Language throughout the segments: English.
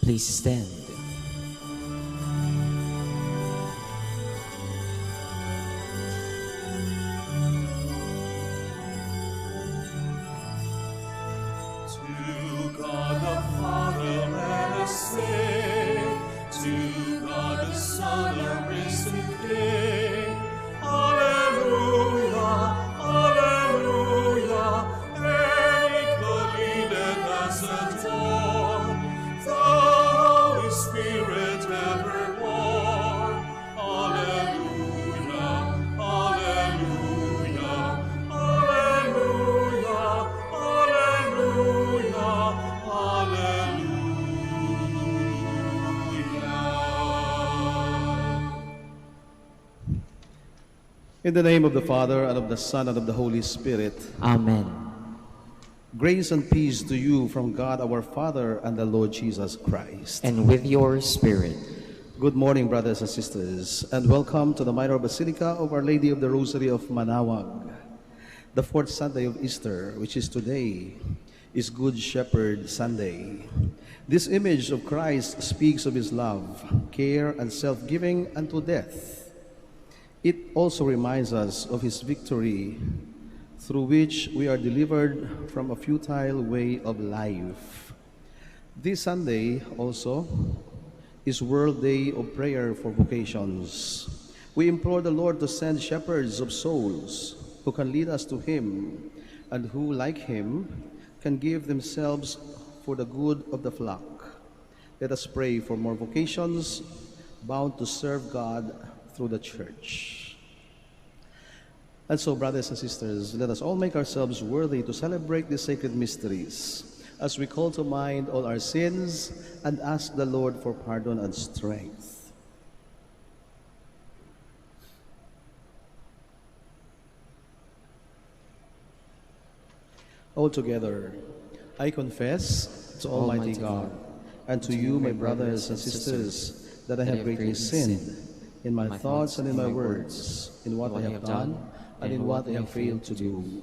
Please stand. To God the Father let us sing, to God the Son our risen King. Alleluia, alleluia, and equally let us adore the Holy Spirit evermore. Alleluia, alleluia, alleluia, alleluia, alleluia. In the name of the Father, and of the Son, and of the Holy Spirit. Amen. Grace and peace to you from God our Father and the Lord Jesus Christ. And with your spirit. Good morning, brothers and sisters, and welcome to the Minor Basilica of Our Lady of the Rosary of Manaoag. The fourth Sunday of Easter, which is today, is Good Shepherd Sunday. This image of Christ speaks of his love, care, and self-giving unto death. It also reminds us of his victory, through which we are delivered from a futile way of life. This Sunday also is World Day of Prayer for Vocations. We implore the Lord to send shepherds of souls who can lead us to him and who, like him, can give themselves for the good of the flock. Let us pray for more vocations bound to serve God through the Church. And so, brothers and sisters, let us all make ourselves worthy to celebrate these sacred mysteries as we call to mind all our sins and ask the Lord for pardon and strength. Altogether, I confess to Almighty God and to you, my brothers and sisters, that I have greatly sinned in my thoughts and in my words, in what I have done and in what I have failed to do,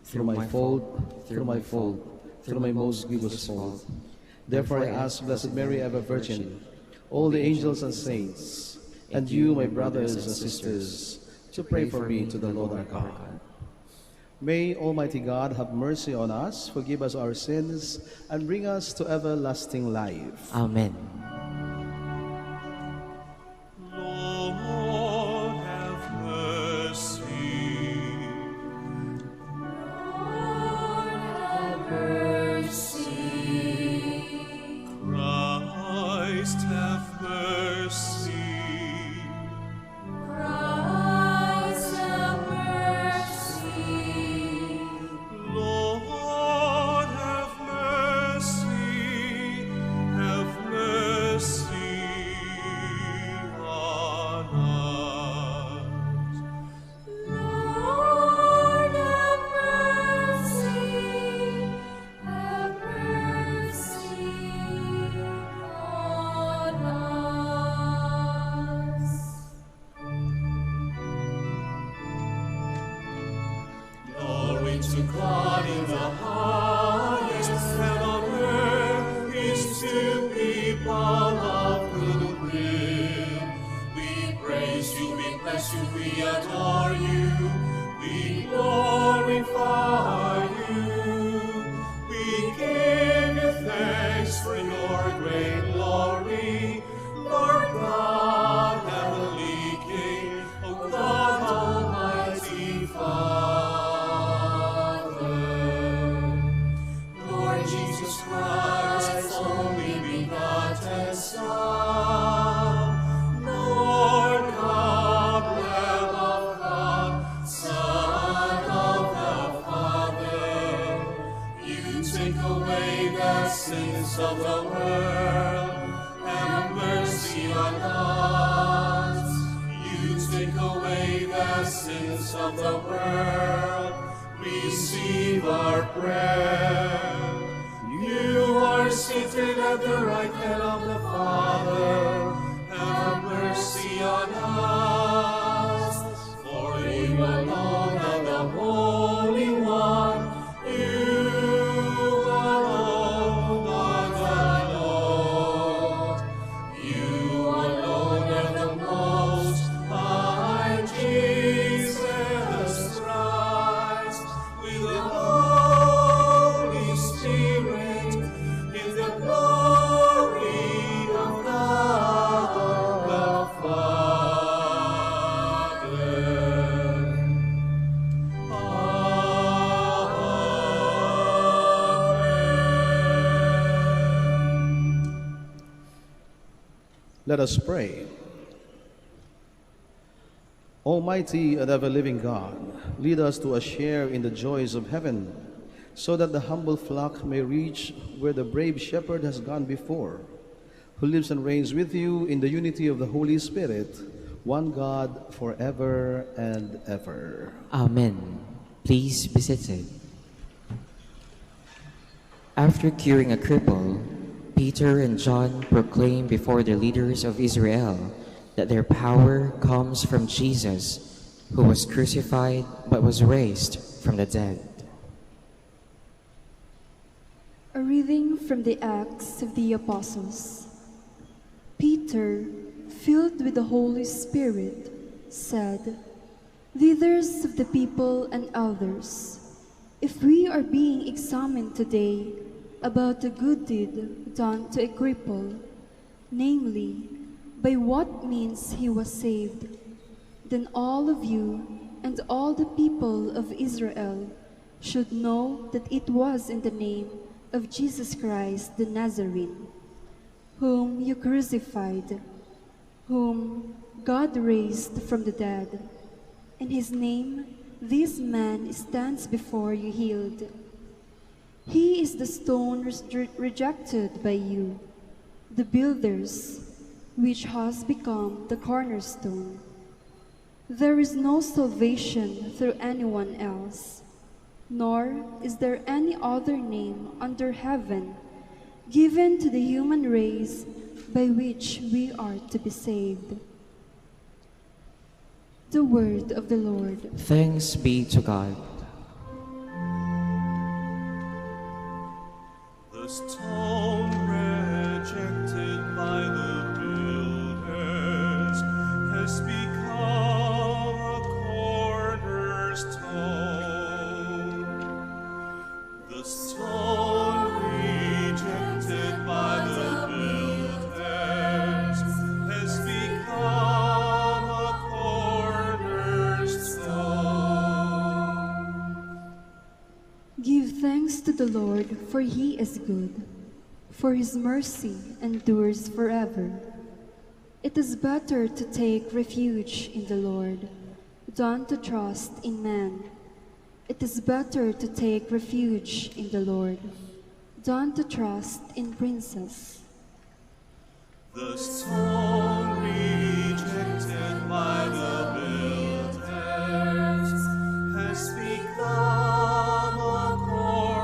through my fault, through my most grievous fault. Therefore I ask Blessed Mary, ever Virgin, all the angels and saints, and you, my brothers and sisters, to pray for me to the Lord our God. May Almighty God have mercy on us, forgive us our sins, and bring us to everlasting life. Amen. Lord, have mercy. Lord, have mercy. Christ, have mercy. Christ, have mercy. Lord, have mercy. Have mercy on us. Lord, have mercy. Have mercy on us. Glory to God in the highest, and on earth peace to people of good will. We praise you, we bless you, we adore you, we glorify you. We give you thanks for your great glory, Lord God, heavenly King, O God, Almighty Father. Lord Jesus Christ, only begotten Son, Lord God, Lamb of God, Son of the Father, you take away the sins of the world, have mercy on us. You take away the sins of the world, receive our prayer. You are seated at the right hand of the Father, have mercy on us. For you alone are the Holy One, you alone are the Lord. Let us pray. Almighty and ever-living God, lead us to a share in the joys of heaven, so that the humble flock may reach where the brave shepherd has gone before, who lives and reigns with you in the unity of the Holy Spirit, one God, forever and ever. Amen. Please be seated. After curing a cripple, Peter and John proclaim before the leaders of Israel that their power comes from Jesus, who was crucified but was raised from the dead. A reading from the Acts of the Apostles. Peter, filled with the Holy Spirit, said, "Leaders of the people and elders, if we are being examined today about the good deed done to a cripple, namely, by what means he was saved, then all of you and all the people of Israel should know that it was in the name of Jesus Christ the Nazarene, whom you crucified, whom God raised from the dead. In his name, this man stands before you healed. He is the stone rejected by you, the builders, which has become the cornerstone. There is no salvation through anyone else, nor is there any other name under heaven given to the human race by which we are to be saved." The word of the Lord. Thanks be to God. The stone rejected by the builders has become a cornerstone. The stone rejected by the builders has become a cornerstone. Give thanks to the Lord, for he is good, for his mercy endures forever. It is better to take refuge in the Lord than to trust in man. It is better to take refuge in the Lord than to trust in princes. The stone rejected by the builders has become a cornerstone.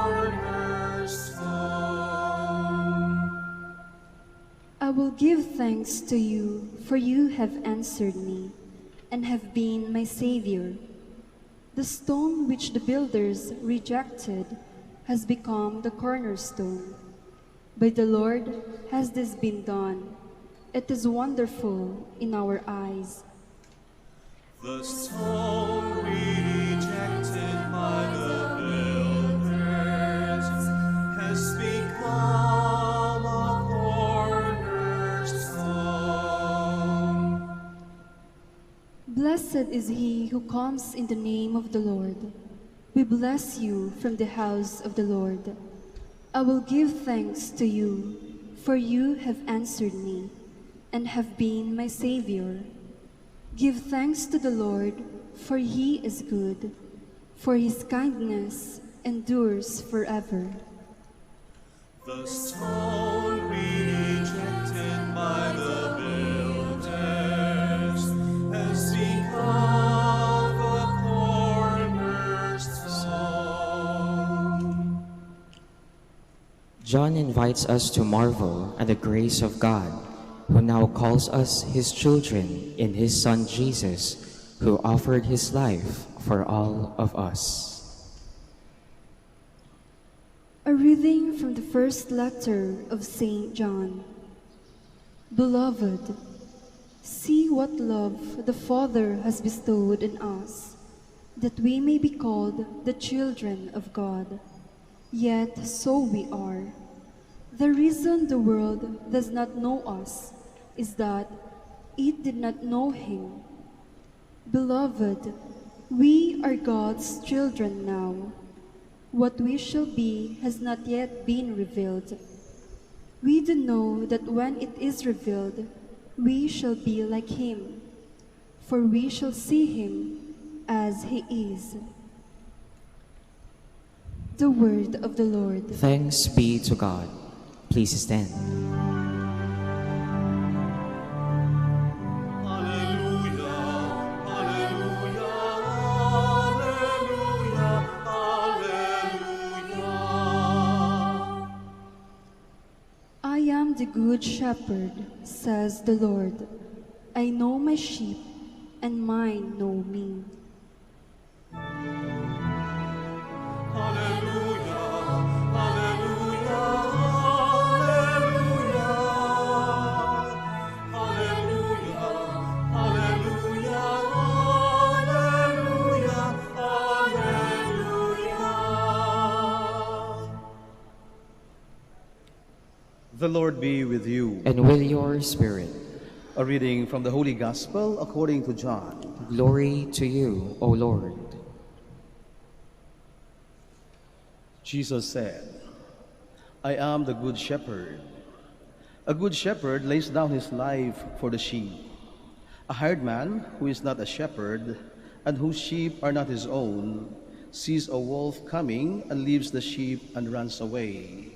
I will give thanks to you, for you have answered me and have been my Savior. The stone which the builders rejected has become the cornerstone. By the Lord has this been done. It is wonderful in our eyes. The stone rejected by the builders has become a cornerstone. Blessed is he who comes in the name of the Lord. We bless you from the house of the Lord. I will give thanks to you, for you have answered me and have been my Savior. Give thanks to the Lord, for he is good, for his kindness endures forever. The stone rejected by the builders has become a cornerstone. John invites us to marvel at the grace of God, who now calls us his children in his Son Jesus, who offered his life for all of us. A reading from the first letter of St. John. Beloved, see what love the Father has bestowed on us, that we may be called the children of God. Yet so we are. The reason the world does not know us is that it did not know him. Beloved, we are God's children now. What we shall be has not yet been revealed. We do know that when it is revealed, we shall be like him, for we shall see him as he is. The word of the Lord. Thanks be to God. Please stand. Hallelujah, hallelujah, hallelujah, hallelujah. I am the good shepherd, says the Lord. I know my sheep, and mine know me. Hallelujah, hallelujah, hallelujah. Hallelujah, hallelujah, hallelujah, hallelujah. The Lord be with you. And with your spirit, A reading from the Holy Gospel according to John. glory to you, O Lord. Jesus said, I am the good shepherd. A good shepherd lays down his life for the sheep. A hired man who is not a shepherd and whose sheep are not his own sees a wolf coming and leaves the sheep and runs away.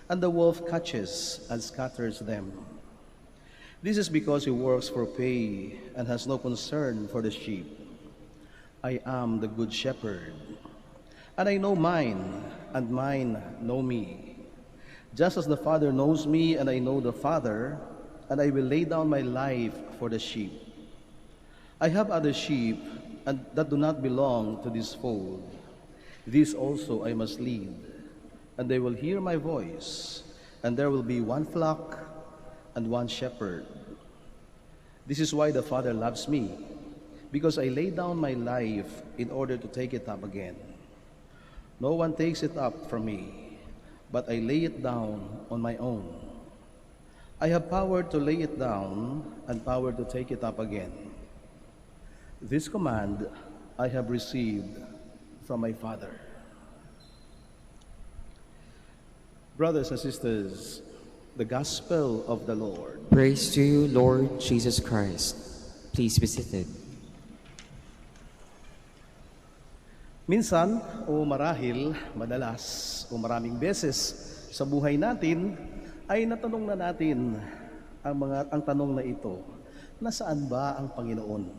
And the wolf catches and scatters them. This is because he works for pay and has no concern for the sheep. I am the good shepherd, and I know mine, and mine know me. Just as the Father knows me, and I know the Father, and I will lay down my life for the sheep. I have other sheep and that do not belong to this fold. These also I must lead, and they will hear my voice, and there will be one flock and one shepherd. This is why the Father loves me, because I lay down my life in order to take it up again. No one takes it up from me, but I lay it down on my own. I have power to lay it down and power to take it up again. This command I have received from my Father. Brothers and sisters, the Gospel of the Lord. Praise to you, Lord Jesus Christ. Please be seated. Minsan o marahil, madalas o maraming beses sa buhay natin ay natanong na natin ang tanong na ito, nasaan ba ang Panginoon?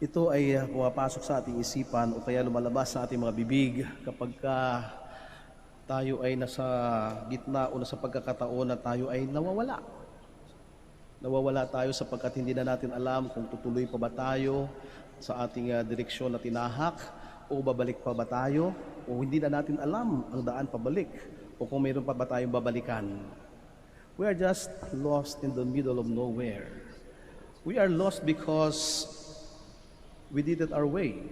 Ito ay pumapasok sa ating isipan o kaya lumalabas sa ating mga bibig kapag tayo ay nasa gitna o nasa pagkakataon na tayo ay nawawala. Nawawala tayo sapagkat hindi na natin alam kung tutuloy pa ba tayo sa ating direksyon na tinahak o babalik pa ba tayo o hindi na natin alam ang daan pabalik o kung mayroon pa ba tayong babalikan. We are just lost in the middle of nowhere. We are lost because we did it our way.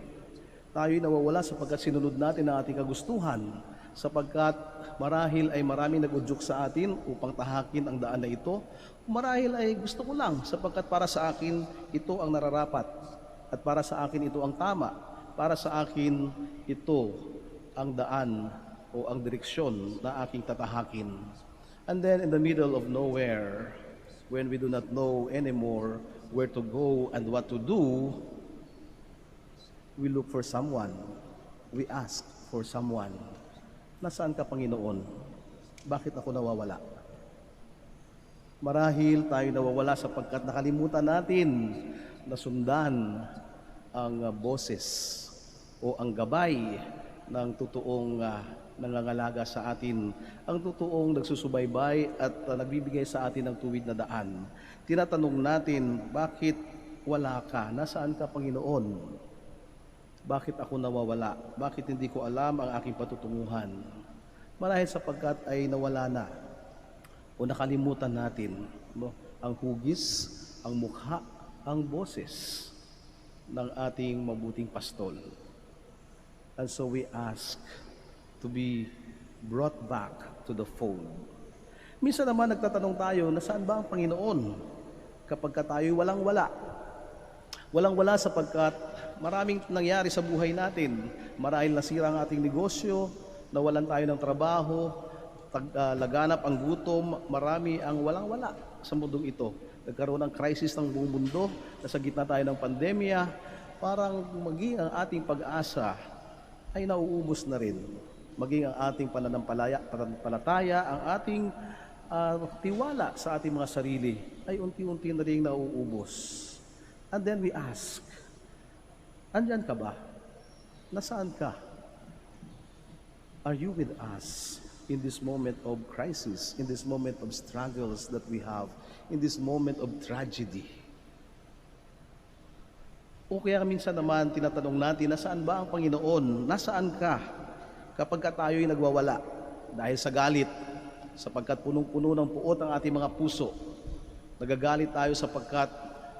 Tayo'y nawawala sapagkat sinunod natin ang ating kagustuhan, sapagkat marahil ay maraming nag-udyok sa atin upang tahakin ang daan na ito. Marahil ay gusto ko lang sapagkat para sa akin ito ang nararapat at para sa akin ito ang tama. Para sa akin ito ang daan o ang direksyon na aking tatahakin. And then in the middle of nowhere, when we do not know anymore where to go and what to do, we look for someone. We ask for someone. Nasaan ka, Panginoon? Bakit ako nawawala? Marahil tayo nawawala sapagkat nakalimutan natin na sundan ang boses o ang gabay ng totoong nangangalaga sa atin, ang totoong nagsusubaybay at nagbibigay sa atin ng tuwid na daan. Tinatanong natin, bakit wala ka? Nasaan ka, Panginoon? Bakit ako nawawala? Bakit hindi ko alam ang aking patutunguhan? Marahil sapagkat ay nawala na o nakalimutan natin ang hugis, ang mukha, ang boses ng ating mabuting pastol. And so we ask to be brought back to the fold. Minsan naman nagtatanong tayo, nasaan ba ang Panginoon? Kapag tayo'y walang-wala. Walang-wala sapagkat maraming nangyari sa buhay natin. Marahil nasira ang ating negosyo, nawalan tayo ng trabaho, laganap ang gutom, marami ang walang-wala sa mundong ito. Nagkaroon ng crisis ng buong mundo, nasa gitna tayo ng pandemya, parang maging ang ating pag-asa ay nauubos na rin. Maging ang ating pananampalataya, ang ating tiwala sa ating mga sarili ay unti-unti na rin nauubos. And then we ask, andyan ka ba? Nasaan ka? Are you with us in this moment of crisis, in this moment of struggles that we have, in this moment of tragedy? O kaya minsan naman tinatanong natin, nasaan ba ang Panginoon? Nasaan ka kapag tayo'y nagwawala dahil sa galit, sapagkat punong-puno ng puot ang ating mga puso. Nagagalit tayo sapagkat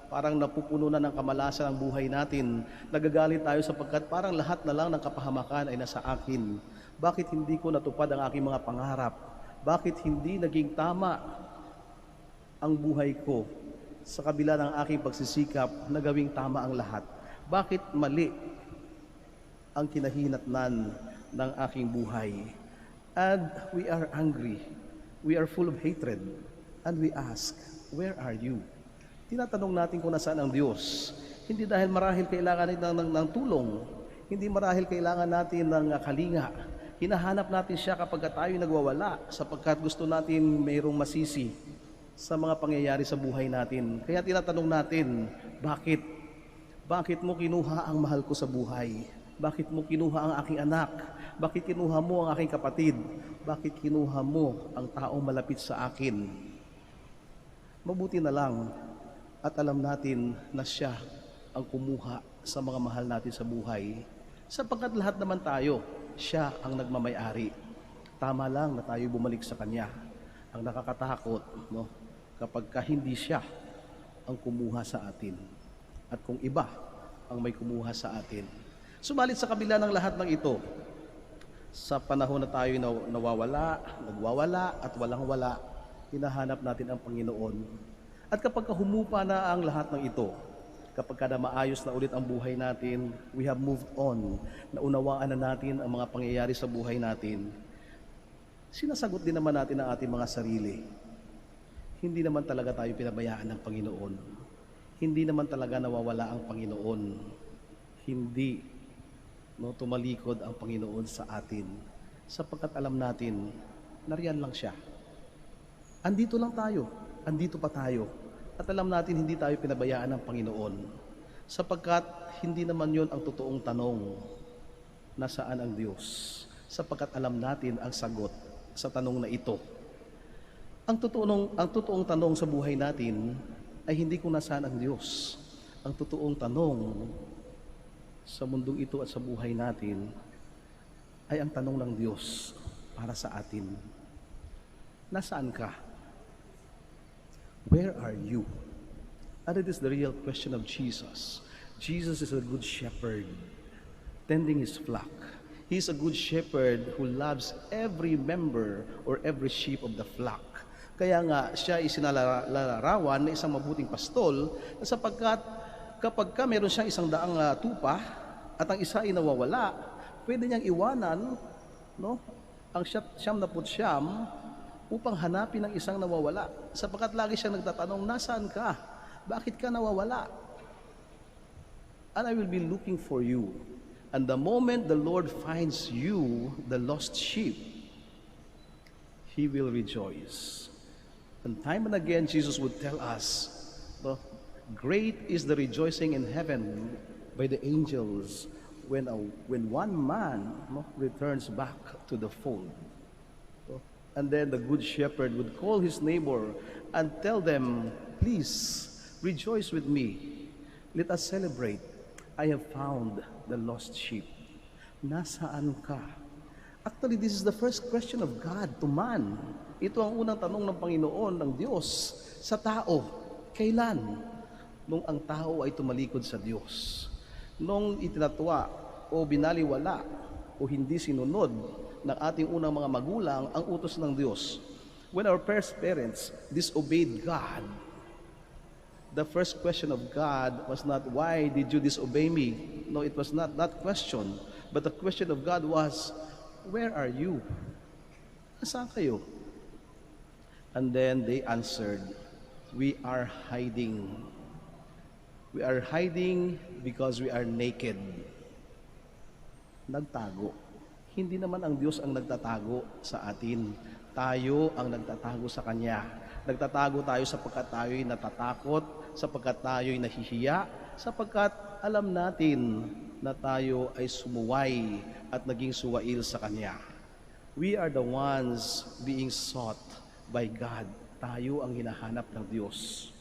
parang napupuno na ng kamalasan ang buhay natin. Nagagalit tayo sapagkat parang lahat na lang ng kapahamakan ay nasa akin. Bakit hindi ko natupad ang aking mga pangarap? Bakit hindi naging tama ang buhay ko sa kabila ng aking pagsisikap na gawing tama ang lahat? Bakit mali ang kinahinatnan ng aking buhay? And we are angry. We are full of hatred. And we ask, where are you? Tinatanong natin kung nasaan ang Diyos. Hindi dahil marahil kailangan natin ng tulong. Hindi marahil kailangan natin ng kalinga. Hinahanap natin siya kapag tayo nagwawala, sapagkat gusto natin mayroong masisi sa mga pangyayari sa buhay natin. Kaya tinatanong natin, bakit? Bakit mo kinuha ang mahal ko sa buhay? Bakit mo kinuha ang aking anak? Bakit kinuha mo ang aking kapatid? Bakit kinuha mo ang taong malapit sa akin? Mabuti na lang at alam natin na siya ang kumuha sa mga mahal natin sa buhay. Sapagkat lahat naman tayo, siya ang nagmamay-ari. Tama lang na tayo bumalik sa Kanya. Ang nakakatakot, no? Kapag hindi siya ang kumuha sa atin at kung iba ang may kumuha sa atin. Subalit sa kabila ng lahat ng ito, sa panahon na tayo nawawala, nagwawala at walang-wala, hinahanap natin ang Panginoon. At kapag humupa na ang lahat ng ito, kapag na maayos na ulit ang buhay natin, we have moved on, naunawaan na natin ang mga pangyayari sa buhay natin, sinasagot din naman natin ang ating mga sarili. Hindi naman talaga tayo pinabayaan ng Panginoon. Hindi naman talaga nawawala ang Panginoon. Hindi tumalikod ang Panginoon sa atin. Sapagkat alam natin, nariyan lang siya. Andito lang tayo. Andito pa tayo. At alam natin, hindi tayo pinabayaan ng Panginoon. Sapagkat hindi naman yon ang totoong tanong, nasaan ang Diyos? Sapagkat alam natin ang sagot sa tanong na ito. Ang totoong tanong sa buhay natin ay hindi kung nasaan ang Diyos. Ang totoong tanong sa mundong ito at sa buhay natin ay ang tanong ng Diyos para sa atin. Nasaan ka? Where are you? And it is the real question of Jesus. Jesus is a good shepherd, tending his flock. He is a good shepherd who loves every member or every sheep of the flock. Kaya nga, siya ay sinalalarawan na isang mabuting pastol, sapagkat kapag meron siyang 100 tupa at ang isa ay nawawala, pwede niyang iwanan ang 99 upang hanapin ang isang nawawala. Sapagkat lagi siyang nagtatanong, nasaan ka? Bakit ka nawawala? And I will be looking for you. And the moment the Lord finds you, the lost sheep, He will rejoice. And time and again, Jesus would tell us, great is the rejoicing in heaven by the angels when one man returns back to the fold. And then the good shepherd would call his neighbor and tell them, please, rejoice with me. Let us celebrate. I have found the lost sheep. Nasaan ka? Actually, this is the first question of God to man. Ito ang unang tanong ng Panginoon, ng Diyos, sa tao. Kailan? Nung ang tao ay tumalikod sa Diyos. Nung itinatwa o binaliwala o hindi sinunod ng ating unang mga magulang ang utos ng Diyos. When our parents disobeyed God, the first question of God was not, why did you disobey me? No, it was not that question. But the question of God was, where are you? Nasaan kayo? And then they answered, we are hiding. We are hiding because we are naked. Nagtago. Hindi naman ang Diyos ang nagtatago sa atin. Tayo ang nagtatago sa Kanya. Nagtatago tayo sapagkat tayo'y natatakot, sapagkat tayo'y nahihiya, sapagkat alam natin na tayo ay sumuway at naging suwail sa Kanya. We are the ones being sought by God. Tayo ang hinahanap ng Diyos.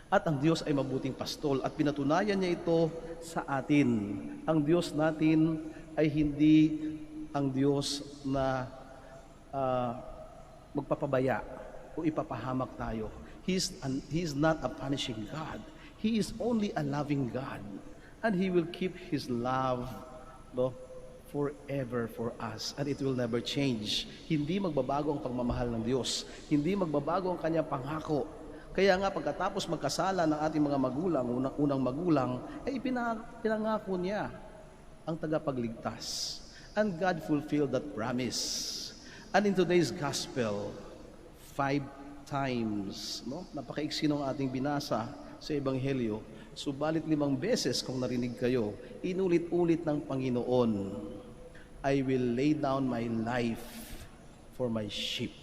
At ang Diyos ay mabuting pastol at pinatunayan niya ito sa atin. Ang Diyos natin ay hindi ang Diyos na magpapabaya o ipapahamak tayo. He is not a punishing God. He is only a loving God. And He will keep His love forever for us. And it will never change. Hindi magbabago ang pagmamahal ng Diyos. Hindi magbabago ang Kanyang pangako. Kaya nga pagkatapos magkasala ng ating mga magulang, unang magulang, ay pinangako niya ang tagapagligtas. And God fulfilled that promise. And in today's gospel, 5 times, napakaiksi ng ating binasa sa Ebanghelyo, subalit 5 beses kung narinig kayo, inulit-ulit ng Panginoon, I will lay down my life for my sheep.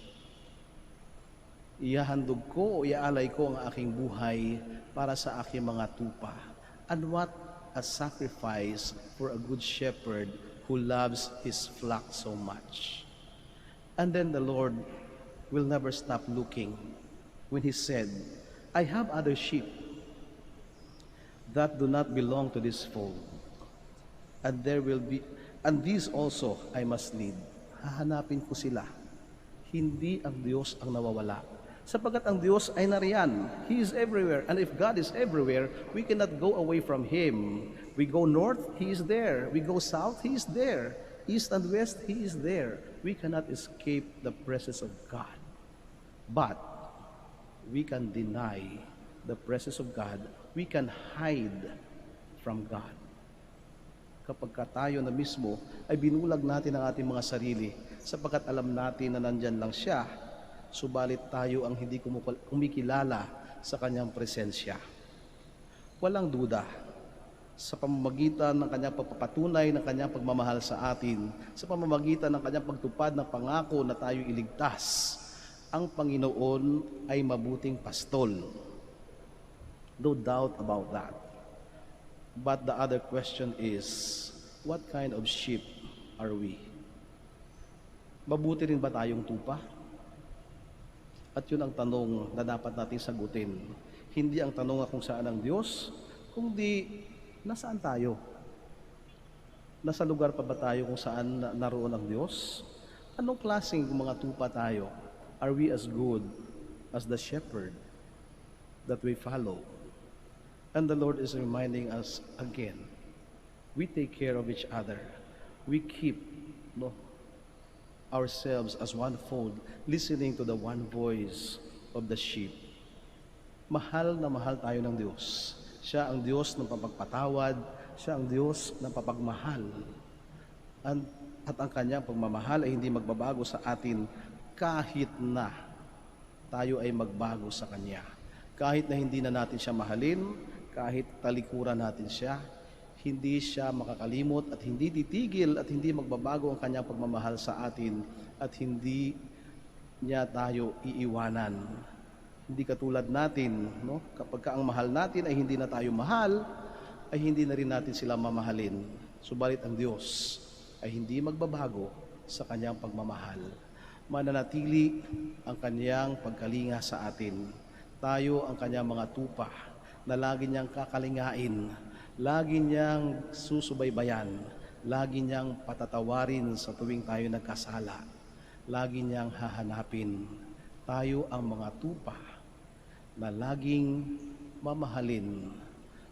Ihahandog ko o iaalay ko ang aking buhay para sa aking mga tupa. And what a sacrifice for a good shepherd who loves his flock so much. And then the Lord will never stop looking when He said, I have other sheep that do not belong to this fold. And these also I must lead. Hahanapin ko sila. Hindi ang Diyos ang nawawala. Sapagkat ang Diyos ay nariyan. He is everywhere. And if God is everywhere, we cannot go away from Him. We go north, He is there. We go south, He is there. East and west, He is there. We cannot escape the presence of God. But we can deny the presence of God. We can hide from God. Kapag tayo na mismo ay binulag natin ang ating mga sarili sapagkat alam natin na nandyan lang Siya, subalit tayo ang hindi kumikilala sa Kanyang presensya. Walang duda, sa pamamagitan ng Kanyang pagpapatunay ng Kanyang pagmamahal sa atin, sa pamamagitan ng Kanyang pagtupad ng pangako na tayo iligtas, ang Panginoon ay mabuting pastol. No doubt about that. But the other question is, what kind of sheep are we? Mabuti rin ba tayong tupa? At yun ang tanong na dapat natin sagutin. Hindi ang tanong kung saan ang Diyos, kundi nasaan tayo? Nasa lugar pa ba tayo kung saan naroon ang Diyos? Anong klaseng mga tupa tayo? Are we as good as the shepherd that we follow? And the Lord is reminding us again, we take care of each other. We keep ourselves as one fold, listening to the one voice of the sheep. Mahal na mahal tayo ng Diyos. Siya ang Diyos ng papagpatawad, Siya ang Diyos ng papagmahal. At ang Kanyang pagmamahal ay hindi magbabago sa atin kahit na tayo ay magbago sa Kanya. Kahit na hindi na natin Siya mahalin, kahit talikuran natin Siya, hindi Siya makakalimot at hindi titigil at hindi magbabago ang Kanyang pagmamahal sa atin at hindi Niya tayo iiwanan. Hindi katulad natin, kapag ang mahal natin ay hindi na tayo mahal, ay hindi na rin natin sila mamahalin. Subalit ang Diyos ay hindi magbabago sa Kanyang pagmamahal. Mananatili ang Kanyang pagkalinga sa atin. Tayo ang Kanyang mga tupa na lagi Niyang kakalingain, lagi Niyang susubaybayan, lagi Niyang patatawarin sa tuwing tayo nagkasala, lagi Niyang hahanapin. Tayo ang mga tupa na laging mamahalin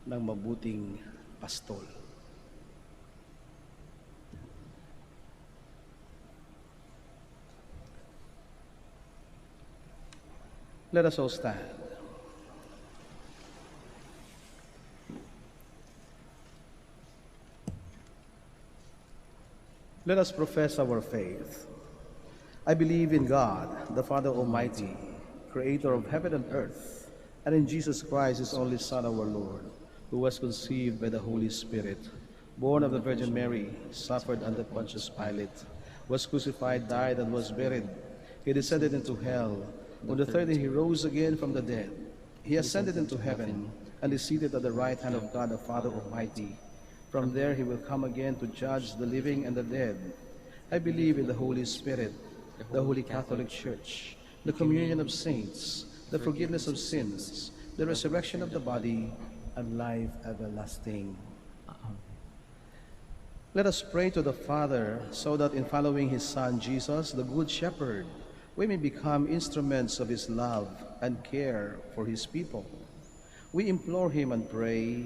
ng mabuting pastol. Let us all stand. Let us profess our faith. I believe in God, the Father Almighty, creator of heaven and earth, and in Jesus Christ, his only Son, our Lord, who was conceived by the Holy Spirit, born of the Virgin Mary, suffered under Pontius Pilate, was crucified, died, and was buried. He descended into hell. On the third day he rose again from the dead. He ascended into heaven and is seated at the right hand of God the Father Almighty. From there he will come again to judge the living and the dead. I believe in the Holy Spirit, the Holy Catholic Church, the communion of saints, the forgiveness of sins, the resurrection of the body, and life everlasting. Let us pray to the Father so that in following his Son Jesus, the Good Shepherd, we may become instruments of his love and care for his people. We implore him and pray,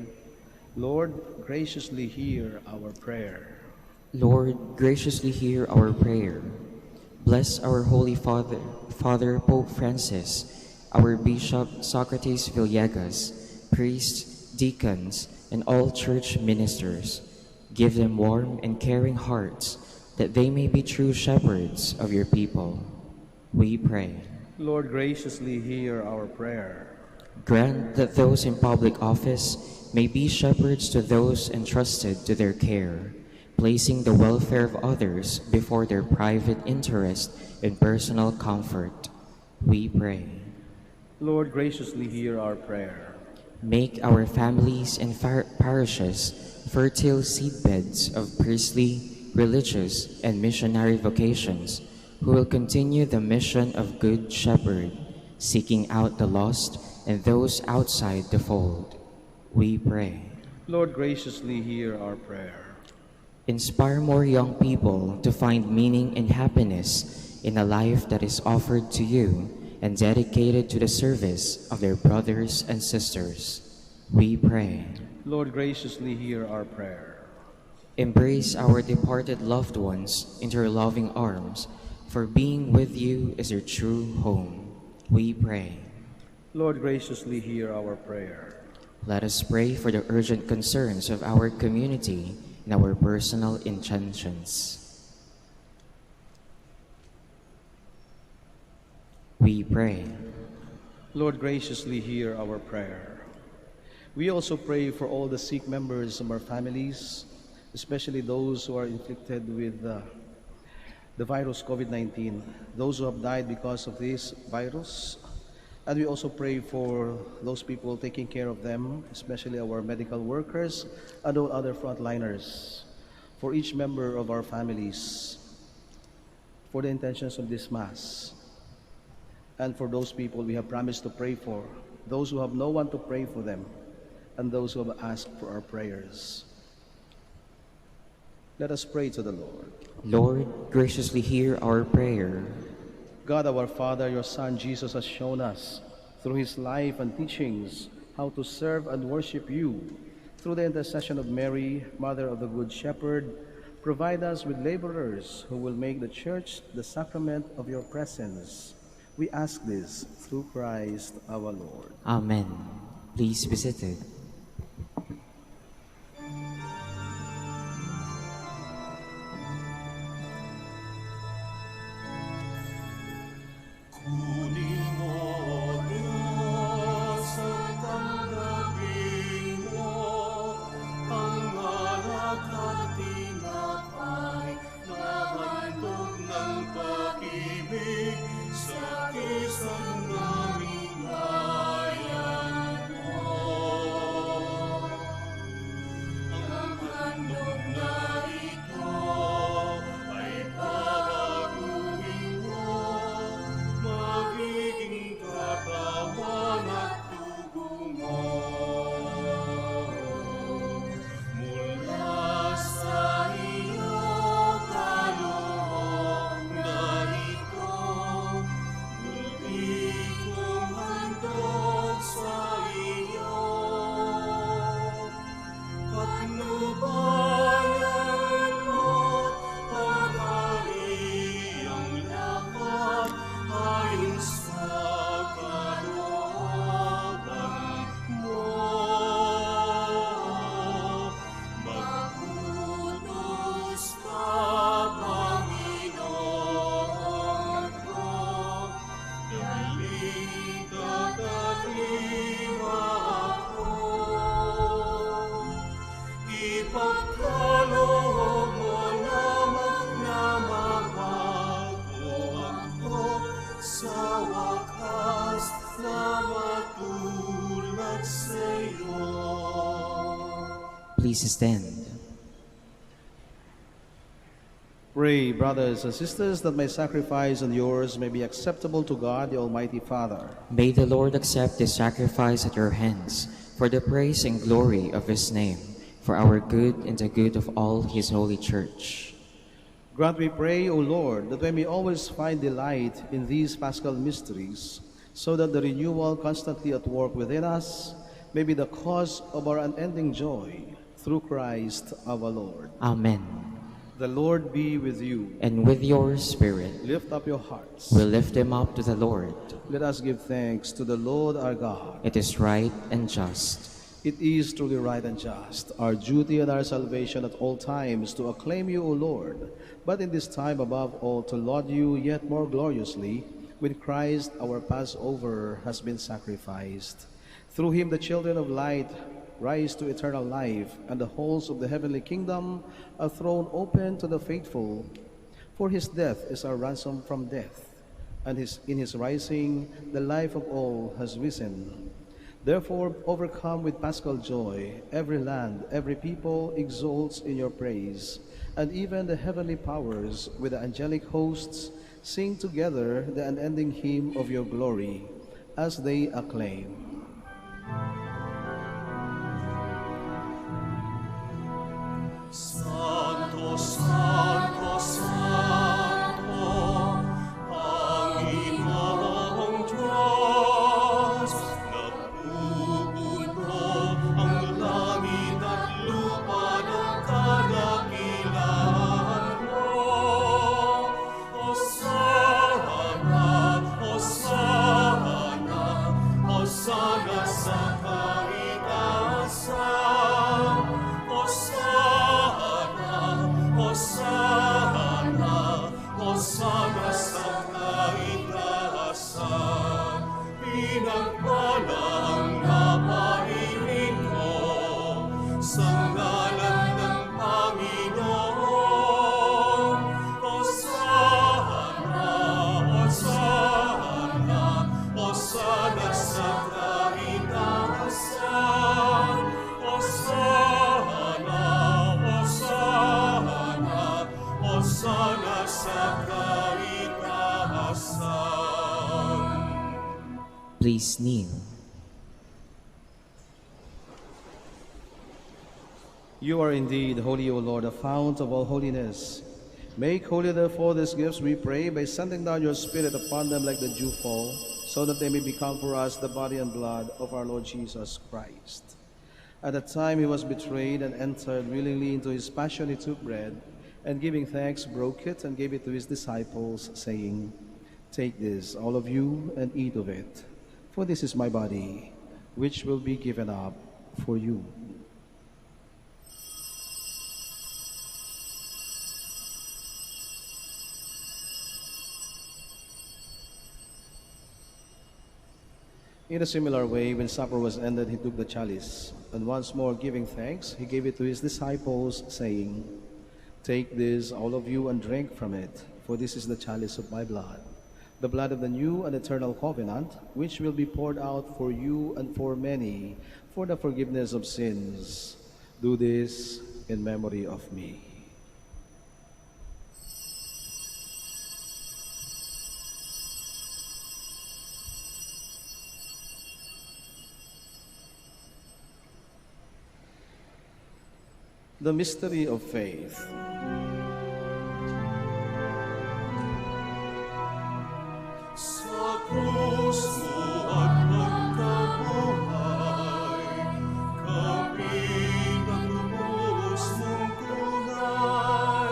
Lord, graciously hear our prayer. Lord, graciously hear our prayer. Bless our Holy Father, Father Pope Francis, our Bishop Socrates Villegas, priests, deacons, and all church ministers. Give them warm and caring hearts, that they may be true shepherds of your people. We pray. Lord, graciously hear our prayer. Grant that those in public office may be shepherds to those entrusted to their care, placing the welfare of others before their private interest and personal comfort. We pray. Lord, graciously hear our prayer. Make our families and parishes fertile seedbeds of priestly, religious, and missionary vocations, who will continue the mission of Good Shepherd, seeking out the lost and those outside the fold. We pray. Lord, graciously hear our prayer. Inspire more young people to find meaning and happiness in a life that is offered to you and dedicated to the service of their brothers and sisters. We pray. Lord, graciously hear our prayer. Embrace our departed loved ones into your loving arms, for being with you is their true home. We pray. Lord, graciously hear our prayer. Let us pray for the urgent concerns of our community and our personal intentions. We pray. Lord, graciously hear our prayer. We also pray for all the sick members of our families, especially those who are inflicted with the virus COVID-19, those who have died because of this virus. And we also pray for those people taking care of them, especially our medical workers and all other frontliners, for each member of our families, for the intentions of this Mass, and for those people we have promised to pray for, those who have no one to pray for them, and those who have asked for our prayers. Let us pray to the Lord. Lord, graciously hear our prayer. God, our Father, your Son Jesus has shown us, through his life and teachings, how to serve and worship you. Through the intercession of Mary, Mother of the Good Shepherd, provide us with laborers who will make the Church the sacrament of your presence. We ask this through Christ our Lord. Amen. Please be seated. Kunin mo, Diyos, ang tanggapin mo, ang alak at tinapay, na handog ng pag-ibig sa kisang naming bayan mo. Please stand. Pray, brothers and sisters, that my sacrifice and yours may be acceptable to God, the Almighty Father. May the Lord accept this sacrifice at your hands for the praise and glory of his name, for our good and the good of all his holy church. Grant, we pray, O Lord, that we may always find delight in these paschal mysteries, so that the renewal constantly at work within us may be the cause of our unending joy, through Christ our Lord. Amen. The Lord be with you. And with your spirit, Lift up your hearts. we lift them up to the Lord. Let us give thanks to the Lord our God. It is right and just. It is truly right and just, our duty and our salvation at all times, to acclaim you, O Lord, but in this time above all to laud you yet more gloriously, when Christ our Passover has been sacrificed. Through him the children of light rise to eternal life, and the halls of the heavenly kingdom are thrown open to the faithful. For his death is our ransom from death, and in his rising the life of all has risen. Therefore, overcome with paschal joy, every land, every people exults in your praise, and even the heavenly powers with the angelic hosts sing together the unending hymn of your glory, as they acclaim. Santo, Santo, Santo, Panginoong Diyos, napupuno ang langit at lupa ng kadakilaan mo. Hosana, Hosana, Hosana sa kaitaasan. Hosana, Hosana sa kaitaasan. Pinagpala ang napailing ko sa ngalan ng Panginoon. Hosana, Hosana, Hosana sa kaitaasan. Hosana, Hosana, Hosana sa kaitaasan. Please kneel. You are indeed holy, O Lord, the fount of all holiness. Make holy, therefore, these gifts, we pray, by sending down your Spirit upon them like the dewfall, so that they may become for us the body and blood of our Lord Jesus Christ. At the time he was betrayed and entered willingly into his passion, he took bread, and giving thanks, broke it and gave it to his disciples, saying, "Take this, all of you, and eat of it, for this is my body, which will be given up for you." In a similar way, when supper was ended, he took the chalice, and once more giving thanks, he gave it to his disciples, saying, "Take this, all of you, and drink from it, for this is the chalice of my blood, the blood of the new and eternal covenant, which will be poured out for you and for many, for the forgiveness of sins. Do this in memory of me." The mystery of faith. Sa krus mo at pagkabuhay, kami nagubos mong tunay.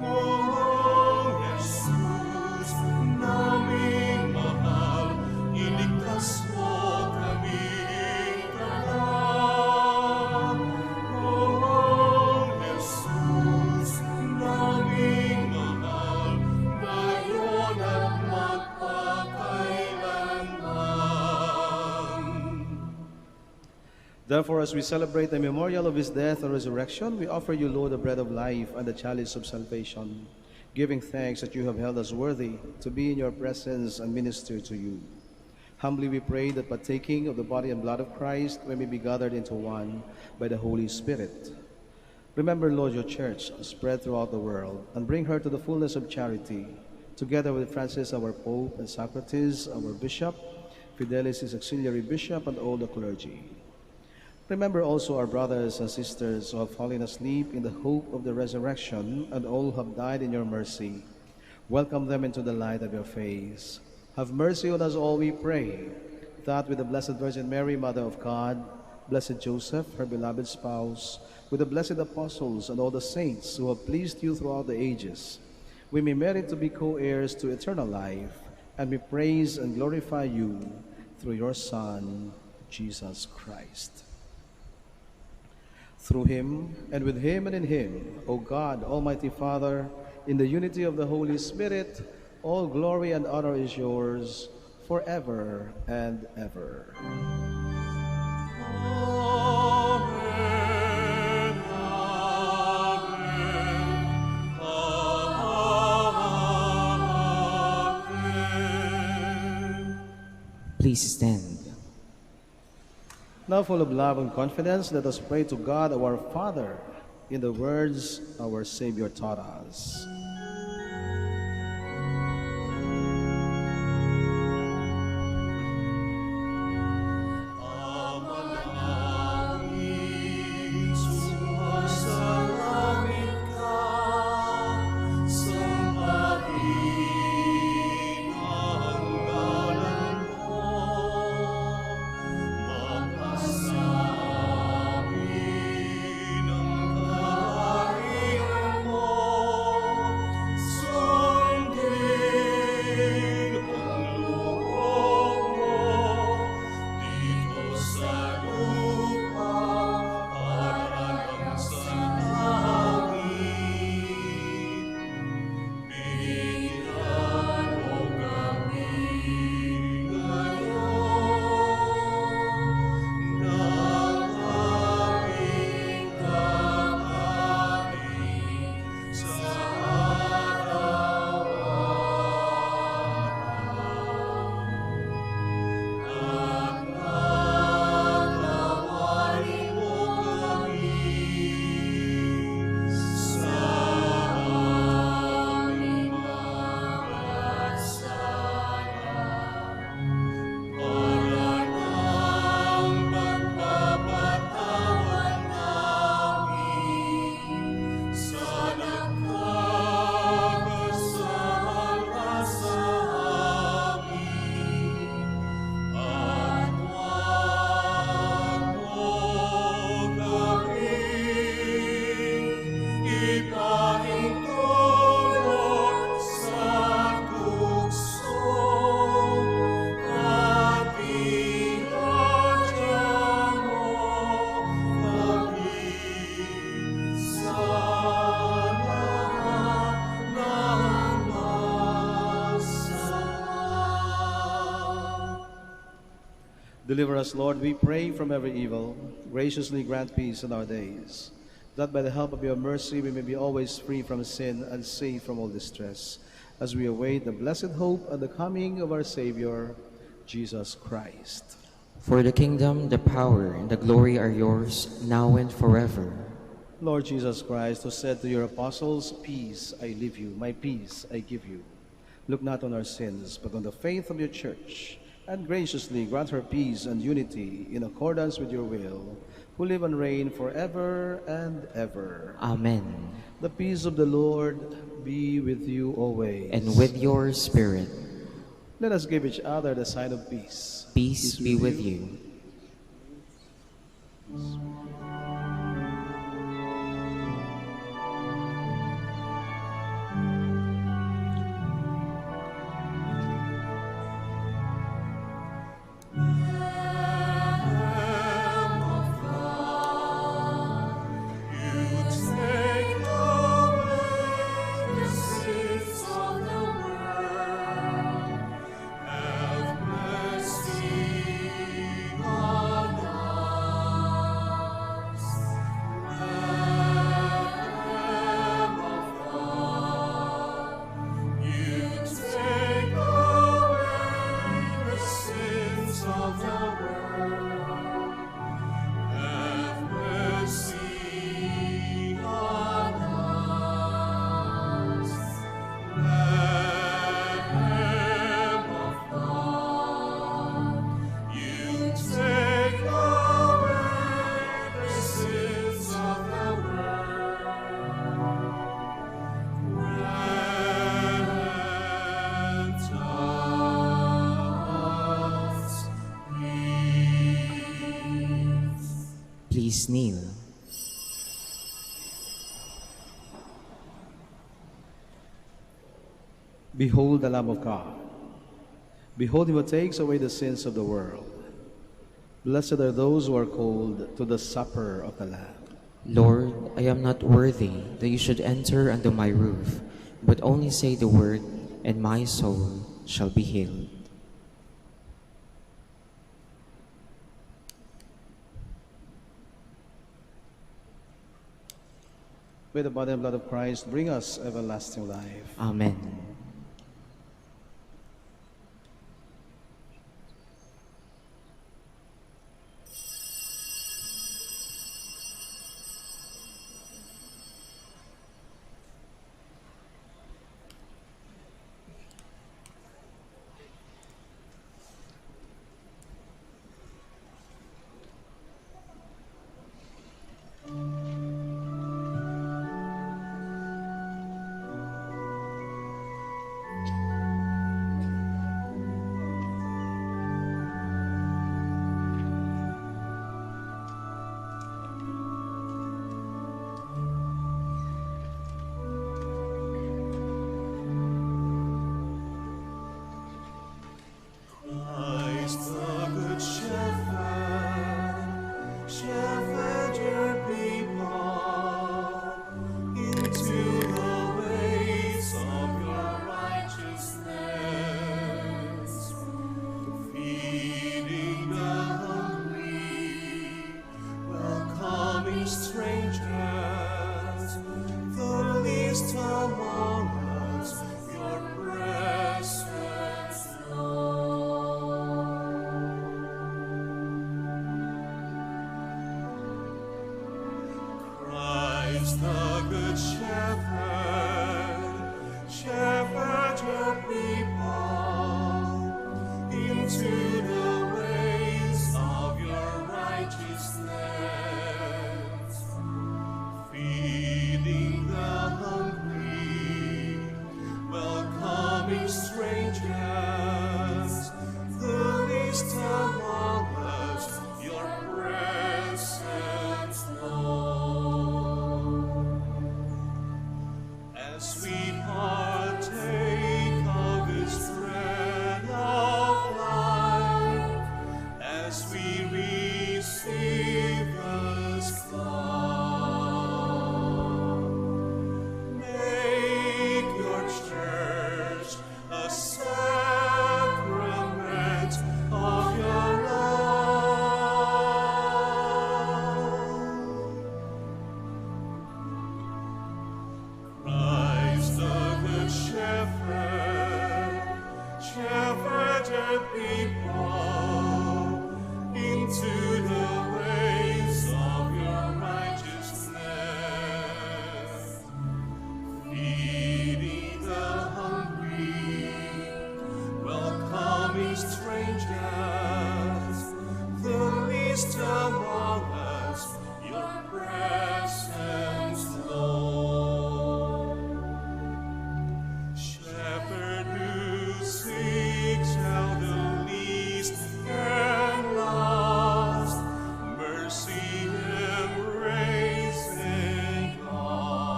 Noong Jesus, naming mahal, iligtas mo kaming tanan. Noong Jesus, naming mahal, ngayon at Therefore, as we celebrate the memorial of his death and resurrection, we offer you, Lord, the bread of life and the chalice of salvation, giving thanks that you have held us worthy to be in your presence and minister to you. Humbly we pray that partaking of the body and blood of Christ, we may be gathered into one by the Holy Spirit. Remember, Lord, your church spread throughout the world, and bring her to the fullness of charity, together with Francis, our Pope, and Socrates, our Bishop, Fidelis, his auxiliary bishop, and all the clergy. Remember also our brothers and sisters who have fallen asleep in the hope of the resurrection, and all who have died in your mercy. Welcome them into the light of your face. Have mercy on us all, we pray, that with the Blessed Virgin Mary, Mother of God, Blessed Joseph, her beloved spouse, with the blessed apostles and all the saints who have pleased you throughout the ages, we may merit to be co-heirs to eternal life, and we praise and glorify you through your Son, Jesus Christ. Through him, and with him, and in him, O God, Almighty Father, in the unity of the Holy Spirit, all glory and honor is yours forever and ever. Amen. Amen. Please stand. Now, full of love and confidence, let us pray to God our Father in the words our Savior taught us. Amanangin sumasalangit ka, sambahin ang ngalan mo. Mapasamin ang kaharian mo, sundin ang loob mo, dito sa lupa parang sa langit. Bigyan mo kami ngayon ng aming kakanin sa araw-araw. At patawarin mo kami sa aming mga sala, para ng pagpapatawad namin sa nagkakasala sa amin. At huwag mo kaming ipahintulot sa tukso, at pinadya mo kami sa lahat ng masama. Deliver us, Lord, we pray, from every evil. Graciously grant peace in our days, that by the help of your mercy we may be always free from sin and safe from all distress, as we await the blessed hope and the coming of our Savior, Jesus Christ. For the kingdom, the power, and the glory are yours, now and forever. Lord Jesus Christ, who said to your apostles, "Peace I leave you, my peace I give you," look not on our sins, but on the faith of your church, and graciously grant her peace and unity in accordance with your will, who live and reign forever and ever. Amen. The peace of the Lord be with you always. And with your spirit, Let us give each other the sign of peace. peace be with you. Lamb of God, you take away the sins of the world. Have mercy on Please kneel. Behold the Lamb of God. Behold him who takes away the sins of the world. Blessed are those who are called to the supper of the Lamb. Lord, I am not worthy that you should enter under my roof, but only say the word, and my soul shall be healed. May the body and blood of Christ bring us everlasting life. Amen. Christ the Good Shepherd, shepherd your people into the ways of your righteousness, feeding the hungry, welcoming strangers, the least among us, your presence, Christ the Good Shepherd, shepherd your people into the ways of your righteousness, feeding the hungry, welcoming strangers, the least among us, your presence, Lord. As we partake of His bread of life, as we receive His cup, make your church a sacrament of your love. Christ the Good Shepherd, shepherd your people into the ways of your righteousness, feeding the hungry, welcoming strangers, the least among us, your presence, Lord. Shepherd who seeks out the least and lost, mercy embracing all.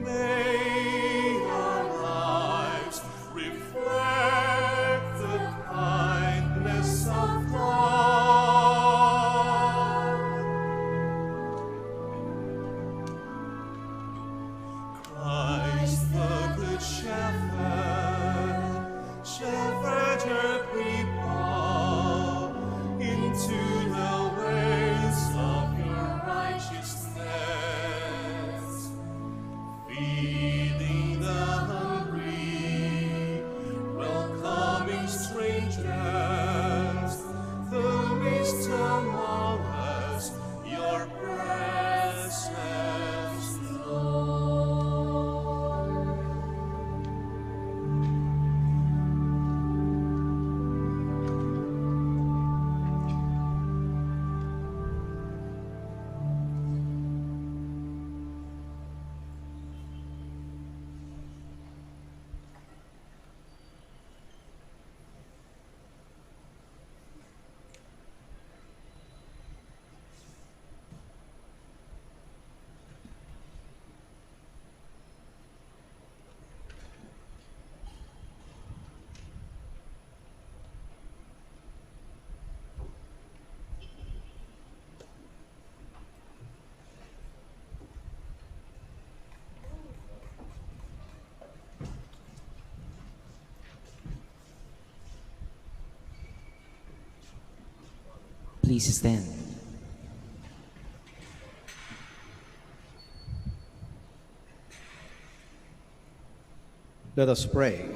May our lives reflect the kindness of God. Please stand. Let us pray.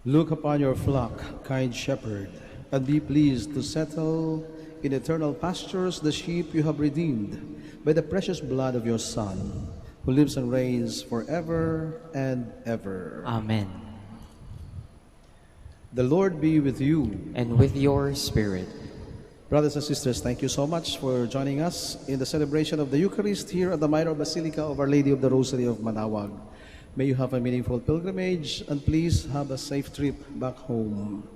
Look upon your flock, kind shepherd, and be pleased to settle in eternal pastures the sheep you have redeemed by the precious blood of your Son, who lives and reigns forever and ever. Amen. The Lord be with you. And with your spirit. Brothers and sisters, thank you so much for joining us in the celebration of the Eucharist here at the Minor Basilica of Our Lady of the Rosary of Manaoag. May you have a meaningful pilgrimage and please have a safe trip back home.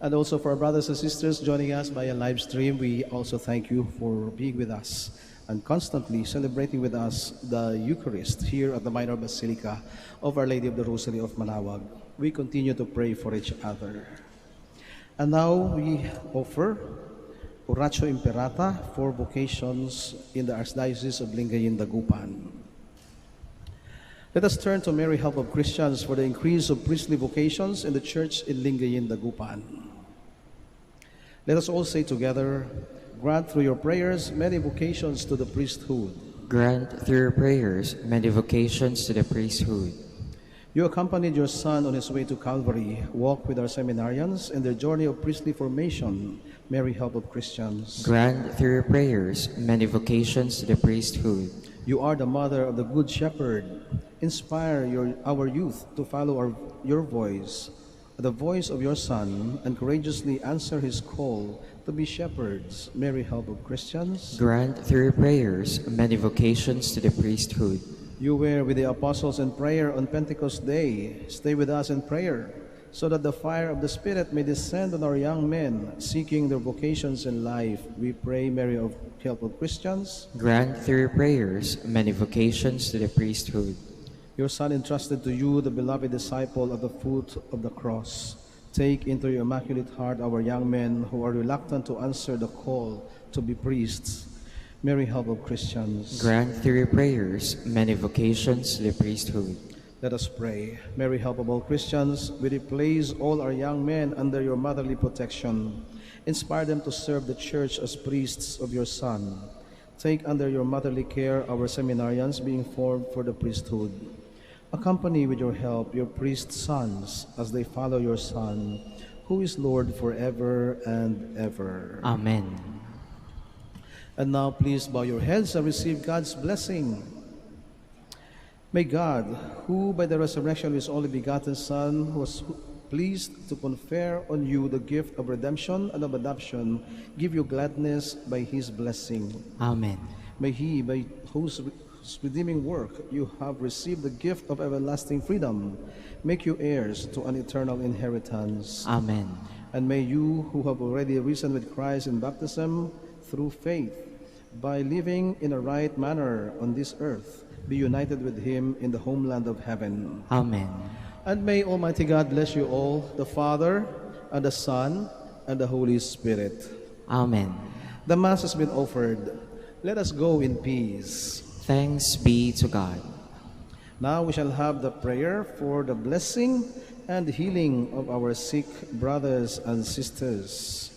And also for our brothers and sisters joining us via live stream, we also thank you for being with us and constantly celebrating with us the Eucharist here at the Minor Basilica of Our Lady of the Rosary of Manaoag. We continue to pray for each other. And now we offer Oratio Imperata for Vocations in the Archdiocese of Lingayen, Dagupan. Let us turn to Mary, Help of Christians, for the increase of priestly vocations in the Church in Lingayen, Dagupan. Let us all say together, grant through your prayers many vocations to the priesthood. Grant through your prayers many vocations to the priesthood. You accompanied your Son on his way to Calvary. Walk with our seminarians in their journey of priestly formation. Mary, Help of Christians. Grant through your prayers many vocations to the priesthood. You are the mother of the Good Shepherd. Inspire our youth to follow your voice, the voice of your Son, and courageously answer his call to be shepherds. Mary, Help of Christians. Grant through your prayers many vocations to the priesthood. You were with the apostles in prayer on Pentecost Day. Stay with us in prayer, so that the fire of the Spirit may descend on our young men seeking their vocations in life. We pray, Mary, of Help of Christians. Grant through your prayers many vocations to the priesthood. Your Son entrusted to you the beloved disciple at the foot of the cross. Take into your immaculate heart our young men who are reluctant to answer the call to be priests. Mary, Help of Christians. Grant through your prayers many vocations to the priesthood. Let us pray. Mary, Help of all Christians, we place all our young men under your motherly protection. Inspire them to serve the Church as priests of your Son. Take under your motherly care our seminarians being formed for the priesthood. Accompany with your help your priest sons as they follow your Son, who is Lord forever and ever. Amen. And now please bow your heads and receive God's blessing. May God, who by the resurrection of his only begotten Son was pleased to confer on you the gift of redemption and of adoption, give you gladness by his blessing. Amen. May he, by whose redeeming work you have received the gift of everlasting freedom, make you heirs to an eternal inheritance. Amen. And may you, who have already risen with Christ in baptism through faith, by living in a right manner on this earth, be united with him in the homeland of heaven. Amen. And may Almighty God bless you all, the Father, and the Son, and the Holy Spirit. Amen. The Mass has been offered. Let us go in peace. Thanks be to God. Now we shall have the prayer for the blessing and healing of our sick brothers and sisters.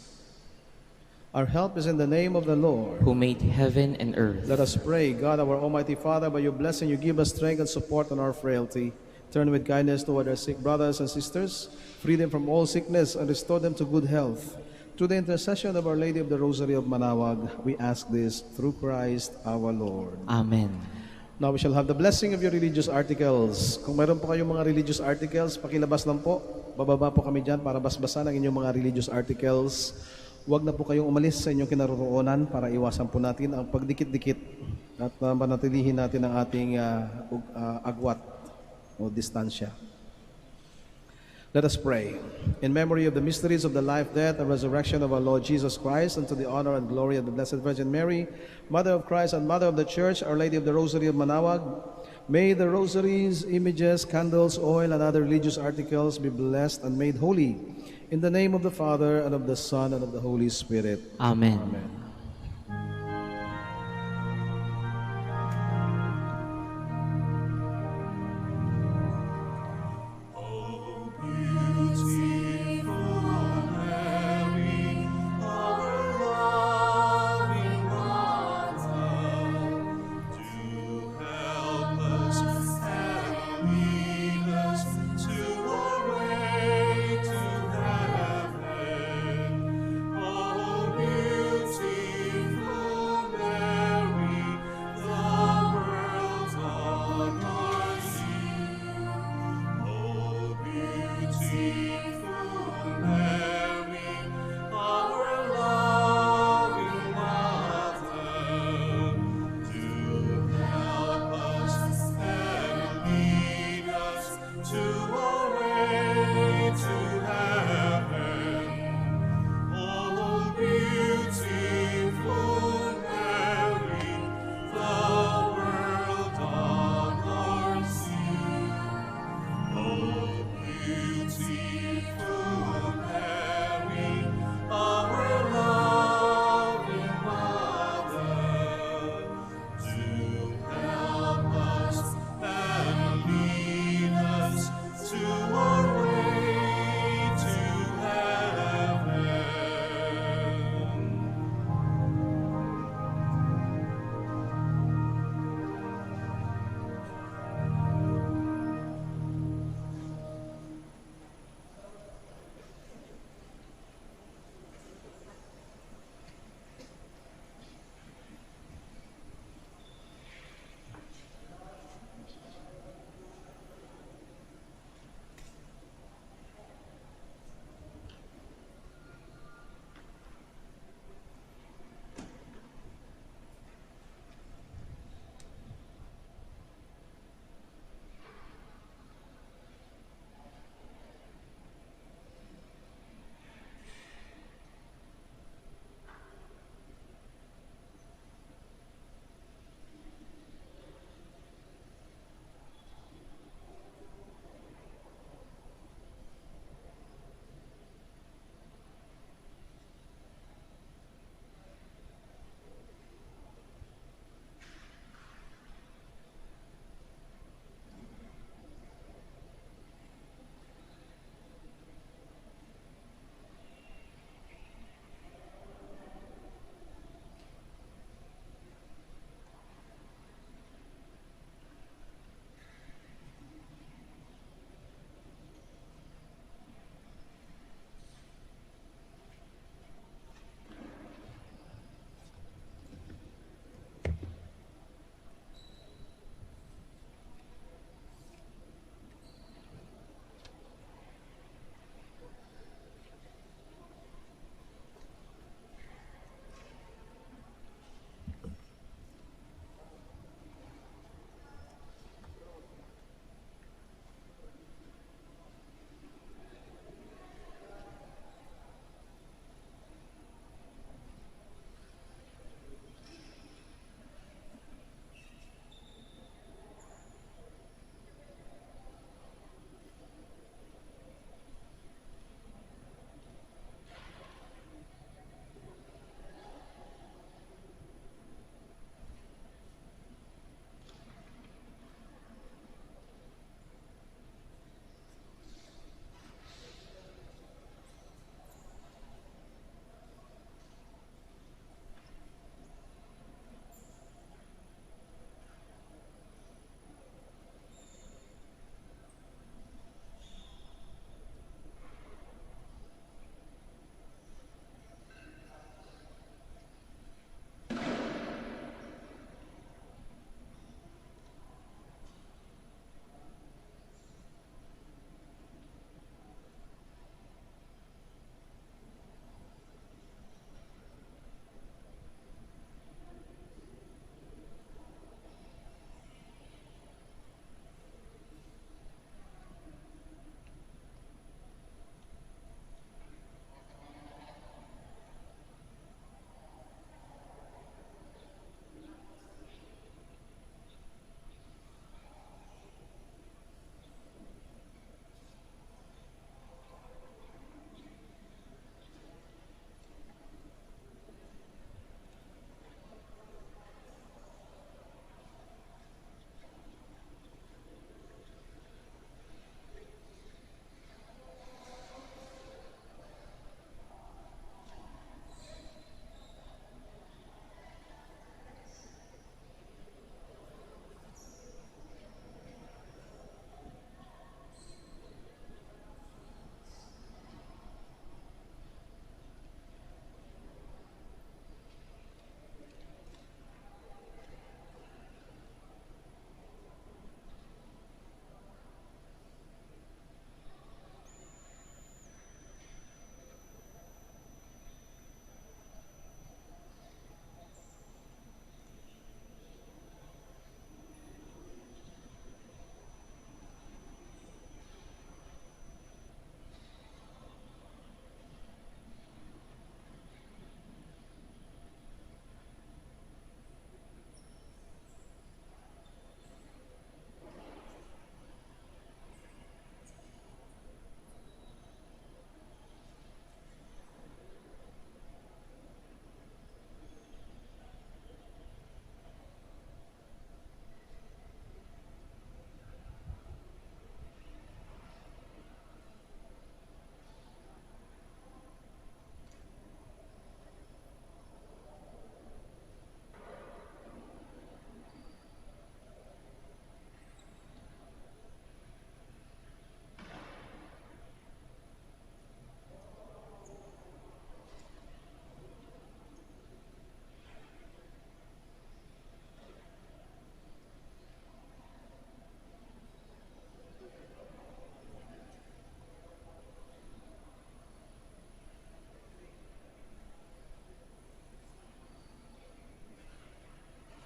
Our help is in the name of the Lord, Who made heaven and earth. Let us pray. God, our Almighty Father, by your blessing you give us strength and support on our frailty. Turn with kindness toward our sick brothers and sisters, free them from all sickness, and restore them to good health. Through the intercession of Our Lady of the Rosary of Manaoag, we ask this through Christ our Lord. Amen. Now we shall have the blessing of your religious articles. Kung mayroon po kayong mga religious articles, pakilabas lang po. Bababa po kami dyan para basbasan ang inyong mga religious articles. Huwag na po kayong umalis sa inyong kinaroroonan para iwasan po natin ang pagdikit-dikit at manatilihin natin ang ating agwat o distansya. Let us pray. In memory of the mysteries of the life, death, and resurrection of our Lord Jesus Christ, and to the honor and glory of the Blessed Virgin Mary, Mother of Christ and Mother of the Church, Our Lady of the Rosary of Manaoag, may the rosaries, images, candles, oil, and other religious articles be blessed and made holy. In the name of the Father, and of the Son, and of the Holy Spirit. Amen. Amen. Oh, beauty deceitful man.